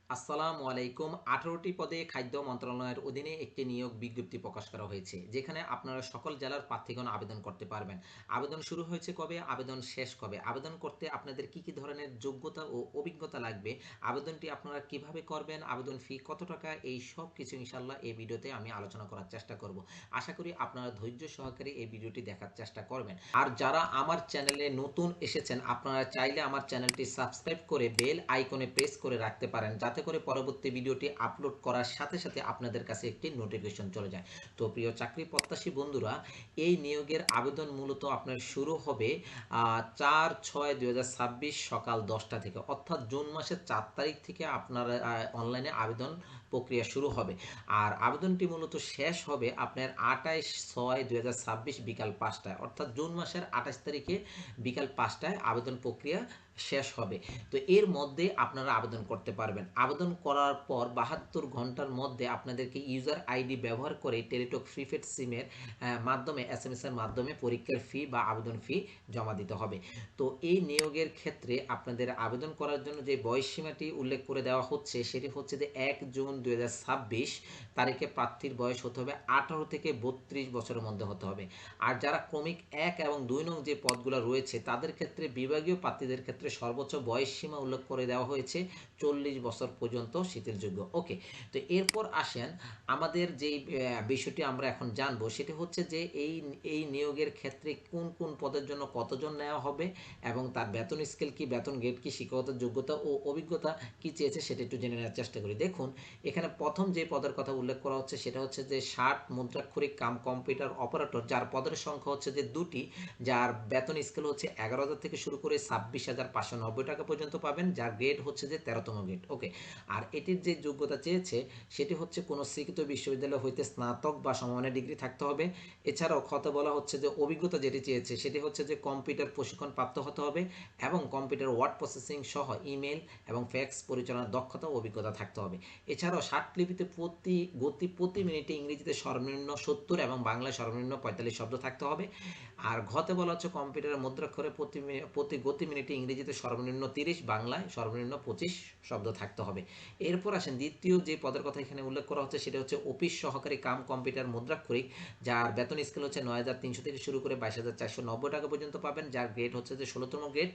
আসসালামু আলাইকুম। ১৮টি পদে খাদ্য মন্ত্রণালয়ের অধীনে একটি নিয়োগ বিজ্ঞপ্তি প্রকাশ করা হয়েছে, যেখানে আপনারা সকল জেলার প্রার্থীগণ আবেদন করতে পারবেন। আবেদন শুরু হয়েছে কবে, আবেদন শেষ কবে, আবেদন করতে আপনাদের কি ধরনের যোগ্যতা ও অভিজ্ঞতা লাগবে, আবেদনটি আপনারা কিভাবে করবেন, আবেদন ফি কত টাকা, এই সব কিছু ইনশাল্লাহ এই ভিডিওতে আমি আলোচনা করার চেষ্টা করব। আশা করি আপনারা ধৈর্য সহকারে এই ভিডিওটি দেখার চেষ্টা করবেন। আর যারা আমার চ্যানেলে নতুন এসেছেন, আপনারা চাইলে আমার চ্যানেলটি সাবস্ক্রাইব করে বেল আইকনে প্রেস করে রাখতে পারেন, যাতে করে পরবর্তী ভিডিওটি আপলোড করার সাথে সাথে আপনাদের কাছে একটি নোটিফিকেশন চলে যায়। তো প্রিয় চাকরি প্রত্যাশী বন্ধুরা, এই নিয়োগের আবেদন মূলত আপনার শুরু হবে 4/6/2026 সকাল 10টা থেকে, অর্থাৎ জুন মাসের 4 তারিখ থেকে আপনার অনলাইনে আবেদন প্রক্রিয়া শুরু হবে। আর আবেদনটি মূলত শেষ হবে আপনার 28/6/2026 বিকাল 5টায়, অর্থাৎ জুন মাসের 28 তারিখে বিকাল 5টায় আবেদন প্রক্রিয়া শেষ হবে। তো এর মধ্যে আপনারা আবেদন করতে পারবেন। আবেদন করার পর 72 ঘন্টার মধ্যে আপনাদেরকে ইউজার আইডি ব্যবহার করে টেলিটক প্রিপেড সিমের মাধ্যমে SMS এর মাধ্যমে পরীক্ষার ফি বা আবেদন ফি জমা দিতে হবে। তো এই নিয়োগের ক্ষেত্রে আপনাদের আবেদন করার জন্য যে বয়সসীমাটি উল্লেখ করে দেওয়া হচ্ছে, সেটি হচ্ছে যে 1 জুন 2026 তারিখে প্রার্থীর বয়স হতে হবে 18 থেকে 32 বছরের মধ্যে হতে হবে। আর যারা ক্রমিক 1 এবং 2 নং যে পদগুলো রয়েছে, তাদের ক্ষেত্রে বিভাগীয় প্রার্থীদের ক্ষেত্রে সর্বোচ্চ বয়স সীমা উল্লেখ করে দেওয়া হয়েছে 40 বছর পর্যন্ত শিথিলযোগ্য। ওকে, তো এরপর আসেন আমাদের যেই বিষয়টি আমরা এখন জানবো, সেটি হচ্ছে যে এই এই নিয়োগের ক্ষেত্রে কোন কোন পদের জন্য কতজন নেওয়া হবে এবং তার বেতন স্কেল কি, বেতন গ্রেড কি, শিক্ষাগত যোগ্যতা ও অভিজ্ঞতা কি চেয়েছে সেটা একটু জেনে নেওয়ার চেষ্টা করি। দেখুন, এখানে প্রথম যে পদের কথা উল্লেখ করা হচ্ছে সেটা হচ্ছে যে 60 মুদ্রাক্ষরিক কাম কম্পিউটার অপারেটর, যার পদের সংখ্যা হচ্ছে যে দুটি, যার বেতন স্কেল হচ্ছে 11,000 থেকে শুরু করে 26,590 টাকা পর্যন্ত পাবেন, যার গ্রেড হচ্ছে যে 13তম গ্রেড। ওকে, আর এটির যে যোগ্যতা চেয়েছে সেটি হচ্ছে কোনো স্বীকৃত বিশ্ববিদ্যালয় হইতে স্নাতক বা সমমানের ডিগ্রি থাকতে হবে। এছাড়াও খতে বলা হচ্ছে যে অভিজ্ঞতা যেটি চেয়েছে সেটি হচ্ছে যে কম্পিউটার প্রশিক্ষণ প্রাপ্ত হতে হবে এবং কম্পিউটার ওয়ার্ড প্রসেসিং সহ ইমেল এবং ফ্যাক্স পরিচালনার দক্ষতা ও অভিজ্ঞতা থাকতে হবে। এছাড়াও ষাটলিপিতে প্রতি মিনিটে ইংরেজিতে সর্বনিম্ন 70 এবং বাংলায় সর্বনিম্ন 45 শব্দ থাকতে হবে। আর ঘতে বলা হচ্ছে কম্পিউটারের মুদ্রাক্ষরে প্রতি গতি মিনিটে ইংরেজিতে সর্বনিম্ন 30, বাংলায় সর্বনিম্ন 25 শব্দ থাকতে হবে। এরপর আসেন দ্বিতীয় যে পদের কথা এখানে উল্লেখ করা হচ্ছে, সেটা হচ্ছে অফিস সহকারী কাম কম্পিউটার মুদ্রাক্ষরিক, যার বেতন স্কেল হচ্ছে 9,300 থেকে শুরু করে 22,490 টাকা পর্যন্ত পাবেন, যার গ্রেড হচ্ছে যে 16তম গ্রেড।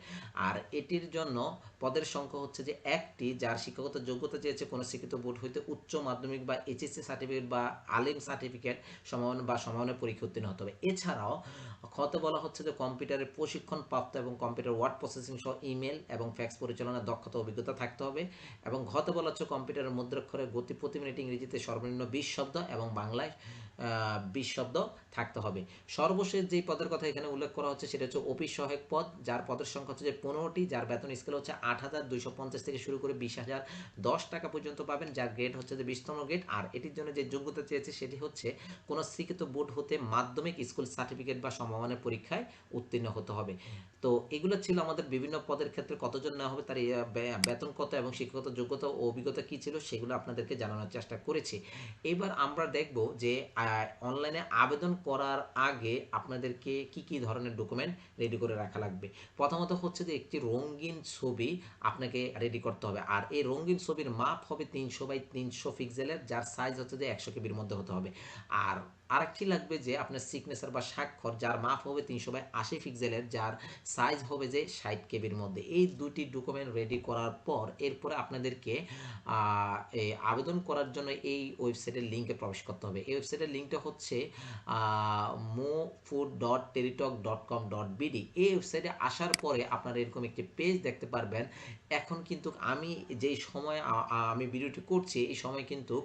আর এটির জন্য পদের সংখ্যা হচ্ছে যে একটি, যার শিক্ষাগত যোগ্যতা চেয়েছে কোনো স্বীকৃত বোর্ড হইতে উচ্চ মাধ্যমিক বা HSC সার্টিফিকেট বা আলিম সার্টিফিকেট সমান বা সমানের পরীক্ষা উত্তীর্ণ হতে হবে। এছাড়াও খতে বলা হচ্ছে যে কম্পিউটারের প্রশিক্ষণ প্রাপ্ত এবং কম্পিউটার ওয়ার্ড প্রসেসিং সহ ইমেল এবং ফ্যাক্স পরিচালনার দক্ষতা অভিজ্ঞতা থাকতে হবে। এবং ঘতে বলা হচ্ছে কম্পিউটারের মুদ্রাক্ষরের গতি প্রতি মিনিট ইংরেজিতে সর্বনিম্ন 20 শব্দ এবং বাংলায় 20 শব্দ থাকতে হবে। সর্বশেষ যেই পদের কথা এখানে উল্লেখ করা হচ্ছে সেটা হচ্ছে অফিস সহায়ক পদ, যার পদের সংখ্যা হচ্ছে যে 15টি, যার বেতন স্কেল হচ্ছে 8,250 থেকে শুরু করে 20,010 টাকা পর্যন্ত পাবেন, যার গ্রেড হচ্ছে যে 20তম গ্রেড। আর এটির জন্য যে যোগ্যতা চেয়েছে সেটি হচ্ছে কোনো স্বীকৃত বোর্ড হতে মাধ্যমিক স্কুল সার্টিফিকেট বা সমমানের পরীক্ষায় উত্তীর্ণ হতে হবে। তো এগুলো ছিল আমাদের বিভিন্ন পদের ক্ষেত্রে কতজন নেওয়া হবে, তার বেতন কত এবং শিক্ষাগত যোগ্যতা ও অভিজ্ঞতা কী ছিল সেগুলো আপনাদেরকে জানানোর চেষ্টা করেছি। এবার আমরা দেখব যে অনলাইনে আবেদন করার আগে আপনাদেরকে কি কি ধরনের ডকুমেন্ট রেডি করে রাখা লাগবে। প্রথমত হচ্ছে যে একটি রঙিন ছবি আপনাকে রেডি করতে হবে। আর এই রঙিন ছবির মাপ হবে 300x300 পিক্সেলের, যার সাইজ হচ্ছে যে 100 কেবির মধ্যে হতে হবে। আর আরেকটি লাগবে যে আপনার সিগনেচার বা স্বাক্ষর, যার মাপ হবে 300x80 পিক্সেলের, যার সাইজ হবে যে 60 কেবির মধ্যে। এই দুটি ডকুমেন্ট রেডি করার পর এরপরে আপনাদেরকে আবেদন করার জন্য এই ওয়েবসাইটের লিঙ্কে প্রবেশ করতে হবে। এই ওয়েবসাইটের লিঙ্কটা হচ্ছে mofood.teletalk.com.bd। এই ওয়েবসাইটে আসার পরে আপনারা এরকম একটি পেজ দেখতে পারবেন। এখন কিন্তু আমি যেই সময় আমি ভিডিওটি করছি, এই সময় কিন্তু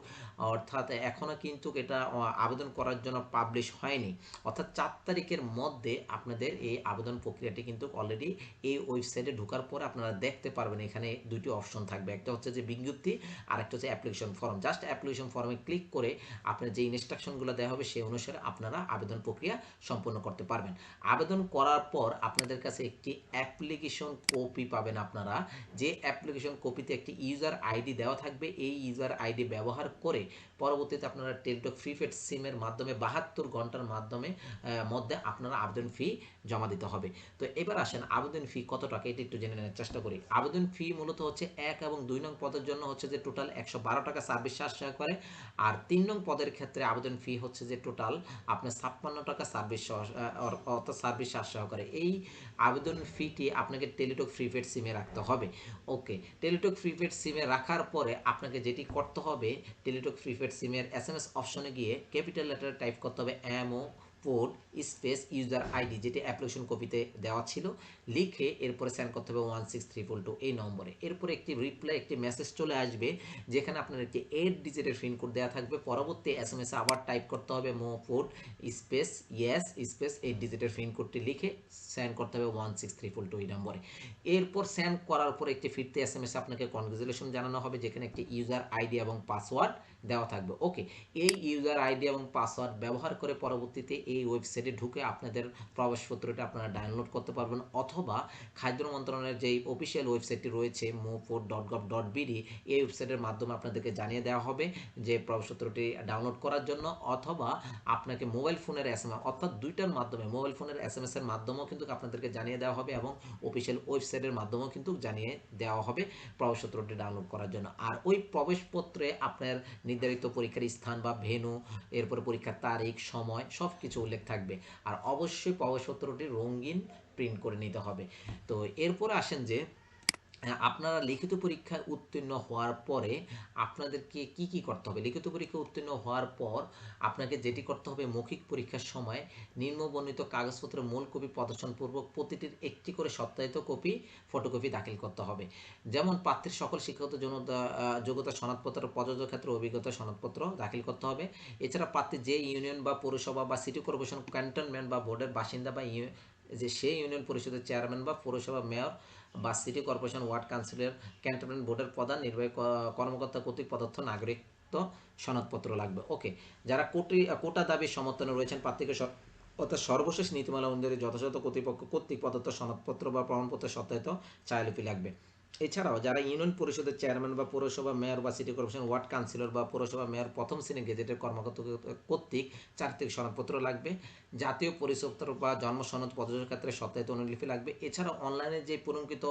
অর্থাৎ এখনও কিন্তু এটা আবেদন করার জন্য পাবলিশ হয়নি, অর্থাৎ 4 তারিখের মধ্যে আপনাদের এই আবেদন প্রক্রিয়াটি কিন্তু অলরেডি এই ওয়েবসাইটে ঢোকার পরে আপনারা দেখতে পারবেন। এখানে দুটি অপশন থাকবে, একটা হচ্ছে যে বিজ্ঞপ্তি আর একটা হচ্ছে অ্যাপ্লিকেশন ফর্ম। জাস্ট অ্যাপ্লিকেশন ফর্মে ক্লিক করে আপনার যে ইনস্ট্রাকশনগুলো দেওয়া হবে সেই অনুসারে আপনারা আবেদন প্রক্রিয়া সম্পন্ন করতে পারবেন। আবেদন করার পর আপনাদের কাছে একটি অ্যাপ্লিকেশন কপি পাবেন আপনারা, যে অ্যাপ্লিকেশন কপিতে একটি ইউজার আইডি দেওয়া থাকবে। এই ইউজার আইডি ব্যবহার করে পরবর্তীতে আপনারা টেলিটক প্রিপেড সিমের মাধ্যমে মাধ্যমে 72 ঘন্টার মাধ্যমে মধ্যে আপনারা আবেদন ফি জমা দিতে হবে। তো এবার আসেন আবেদন ফি কত টাকা এটা একটু জেনে নেওয়ার চেষ্টা করি। আবেদন ফি মূলত হচ্ছে 1 এবং 2 নং পদের জন্য হচ্ছে যে টোটাল 112 টাকা সার্ভিস চার্জ করে, আর 3 নং পদের ক্ষেত্রে আবেদন ফি হচ্ছে যে টোটাল আপনার 56 টাকা সার্ভিস অর্থাৎ সার্ভিস চার্জ সহকারে। এই আবেদন ফিটি আপনাকে টেলিটক প্রিপেড সিমে রাখতে হবে। ওকে, টেলিটক প্রিপেড সিমে রাখার পরে আপনাকে যেটি করতে হবে, টেলিটক প্রিপেড সিমের এসএমএস অপশনে গিয়ে ক্যাপিটাল লেটারে টাইপ করতে হবে এমও পোর্ট স্পেস ইউজার আইডি, যেটি অ্যাপ্লিকেশন কপিতে দেওয়া ছিল, লিখে এরপরে সেন্ড করতে হবে 16342 এই নম্বরে। এরপরে একটি রিপ্লাই, একটি মেসেজ চলে আসবে যেখানে আপনার একটি 8 ডিজিটের পিনকোড দেওয়া থাকবে। পরবর্তী এসএমএস এ আবার টাইপ করতে হবে মো পোর্ট স্পেস ইয়েস স্পেস 8 ডিজিটের পিনকোডটি লিখে সেন্ড করতে হবে 16342 এই নম্বরে। এরপর সেন্ড করার পর একটি ফিরতে এসএমএস আপনাকে কনগ্রাচুলেশন জানানো হবে, যেখানে একটি ইউজার আইডি এবং পাসওয়ার্ড দেওয়া থাকবে। ওকে, এই ইউজার আইডি এবং পাসওয়ার্ড ব্যবহার করে পরবর্তীতে এই ওয়েবসাইটে ঢুকে আপনাদের প্রবেশপত্রটা আপনারা ডাউনলোড করতে পারবেন, অথবা খাদ্য মন্ত্রণালয়ের যেই অফিসিয়াল ওয়েবসাইটটি রয়েছে moport.gov.bd, এই ওয়েবসাইটের মাধ্যমে আপনাদেরকে জানিয়ে দেওয়া হবে যে প্রবেশপত্রটি ডাউনলোড করার জন্য, অথবা আপনাকে মোবাইল ফোনের এসএমএস, অর্থাৎ দুইটার মাধ্যমে মোবাইল ফোনের এসএমএস এর মাধ্যমেও কিন্তু আপনাদেরকে জানিয়ে দেওয়া হবে এবং অফিসিয়াল ওয়েবসাইটের মাধ্যমেও কিন্তু জানিয়ে দেওয়া হবে প্রবেশপত্রটি ডাউনলোড করার জন্য। আর ওই প্রবেশপত্রে আপনার নির্ধারিত পরীক্ষার স্থান বা ভেন্যু, এরপরে পরীক্ষার তারিখ, সময় সব কিছু উল্লেখ থাকবে। আর অবশ্যই প্রবেশপত্রটি রঙিন প্রিন্ট করে নিতে হবে। তো এরপরে আসেন যে আপনারা লিখিত পরীক্ষায় উত্তীর্ণ হওয়ার পরে আপনাদেরকে কি কি করতে হবে। লিখিত পরীক্ষা উত্তীর্ণ হওয়ার পর আপনাকে যেটি করতে হবে, মৌখিক পরীক্ষার সময় নিম্নবর্ণিত কাগজপত্রের মূল কপি প্রদর্শনপূর্বক প্রতিটির একটি করে সত্যায়িত কপি ফটোকপি দাখিল করতে হবে। যেমন প্রার্থীর সকল শিক্ষাগত যোগ্যতা সনদপত্র, প্রযোজ্য ক্ষেত্রে অভিজ্ঞতা সনদপত্র দাখিল করতে হবে। এছাড়া প্রার্থী যে ইউনিয়ন বা পৌরসভা বা সিটি কর্পোরেশন, ক্যান্টনমেন্ট বা বোর্ডের বাসিন্দা বা যে সেই ইউনিয়ন পরিষদের চেয়ারম্যান বা পৌরসভা মেয়র বা city corporation, ward councillor, cantonment বোর্ডের প্রধান নির্বাহী কর্মকর্তা কর্তৃক প্রদত্ত নাগরিকত্ব সনদপত্র লাগবে। ওকে, যারা কোটা দাবি সমর্থনে রয়েছেন প্রার্থীকে অর্থাৎ সর্বশেষ নীতিমালা অনুযায়ী যথাযথ কর্তৃপক্ষ কর্তৃক প্রদত্ত সনদপত্র বা প্রমাণপত্রের সত্যায়িত ছায়ালিপি লাগবে। এছাড়াও যারা ইউনিয়ন পরিষদের চেয়ারম্যান বা পৌরসভা মেয়র বা সিটি কর্পোরেশন, ওয়ার্ড কাউন্সিলর বা পৌরসভা মেয়র প্রথম শ্রেণীর গেজেটের কর্মকর্তা কর্তৃক চারিত্রিক সনদপত্র লাগবে। জাতীয় পরিচয়পত্র বা জন্ম সনদ প্রযোজ্য ক্ষেত্রে সত্যায়িত অনুলিপি লাগবে। এছাড়াও অনলাইনে যে পূরণকৃত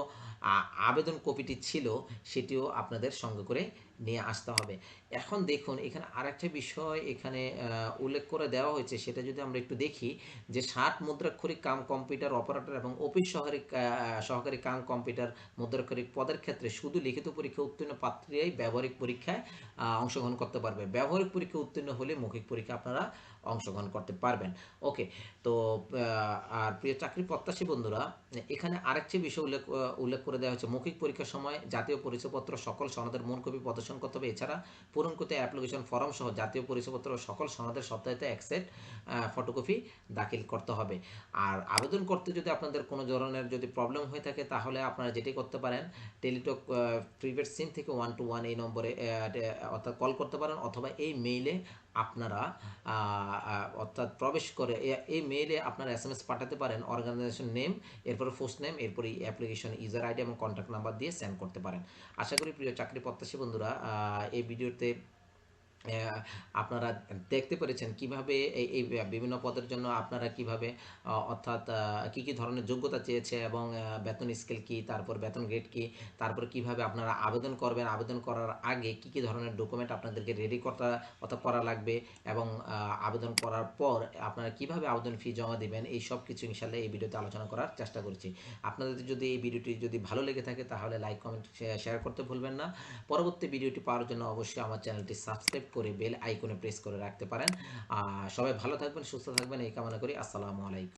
আবেদন কপিটি ছিল সেটিও আপনাদের সঙ্গে করে নিয়ে আসতে হবে। এখন দেখুন এখানে আরেকটা বিষয় এখানে উল্লেখ করে দেওয়া হয়েছে, সেটা যদি আমরা একটু দেখি, যে 60 মুদ্রাক্ষরিক কাম কম্পিউটার অপারেটর এবং অফিস সহকারী কাম কম্পিউটার মুদ্রাক্ষরিক পদের ক্ষেত্রে শুধু লিখিত পরীক্ষা উত্তীর্ণ প্রার্থীরাই ব্যবহারিক পরীক্ষায় অংশগ্রহণ করতে পারবে। ব্যবহারিক পরীক্ষা উত্তীর্ণ হলে মৌখিক পরীক্ষা আপনারা অংশগ্রহণ করতে পারবেন। ওকে, তো আর প্রিয় চাকরি প্রত্যাশী বন্ধুরা, এখানে আরেকটি বিষয় উল্লেখ করে দেওয়া হচ্ছে, মৌখিক পরীক্ষার সময় জাতীয় পরিচয়পত্র সকল সনদের মূল কপি প্রদর্শন করতে হবে। এছাড়া পূরণকৃত অ্যাপ্লিকেশন ফর্ম সহ জাতীয় পরিচয়পত্র সকল সনদের সত্যায়িত এক সেট ফটোকপি দাখিল করতে হবে। আর আবেদন করতে যদি আপনাদের কোনো ধরনের যদি প্রবলেম হয়ে থাকে, তাহলে আপনারা যেটি করতে পারেন, টেলিটক প্রিপেড সিম থেকে 121 এই নম্বরে অর্থাৎ কল করতে পারেন, অথবা এই মেইলে আপনারা অর্থাৎ প্রবেশ করে এই মেইলে আপনারা এসএমএস পাঠাতে পারেন, অর্গানাইজেশন নেম, এরপরে পোস্ট নেম, এরপরে অ্যাপ্লিকেশন ইউজার আইডি এবং কন্ট্যাক্ট নাম্বার দিয়ে সেন্ড করতে পারেন। আশা করি প্রিয় চাকরি প্রত্যাশী বন্ধুরা এই ভিডিওতে আপনারা দেখতে পেরেছেন কিভাবে এই বিভিন্ন পদের জন্য আপনারা কিভাবে অর্থাৎ কি কি ধরনের যোগ্যতা চেয়েছে এবং বেতন স্কেল কি, তারপর বেতন গ্রেড কি, তারপর কিভাবে আপনারা আবেদন করবেন, আবেদন করার আগে কি কি ধরনের ডকুমেন্ট আপনাদেরকে রেডি করা লাগবে, এবং আবেদন করার পর আপনারা কিভাবে আবেদন ফি জমা দিবেন, এই সব কিছু ইনশাল্লাহ এই ভিডিওতে আলোচনা করার চেষ্টা করেছি। আপনাদের যদি এই ভিডিওটি যদি ভালো লেগে থাকে তাহলে লাইক কমেন্ট শেয়ার করতে ভুলবেন না। পরবর্তী ভিডিওটি পাওয়ার জন্য অবশ্যই আমার চ্যানেলটি সাবস্ক্রাইব করে বেল আইকনে প্রেস করে রাখতে পারেন। সবাই ভালো থাকবেন, সুস্থ থাকবেন এই কামনা করি। আসসালামু আলাইকুম।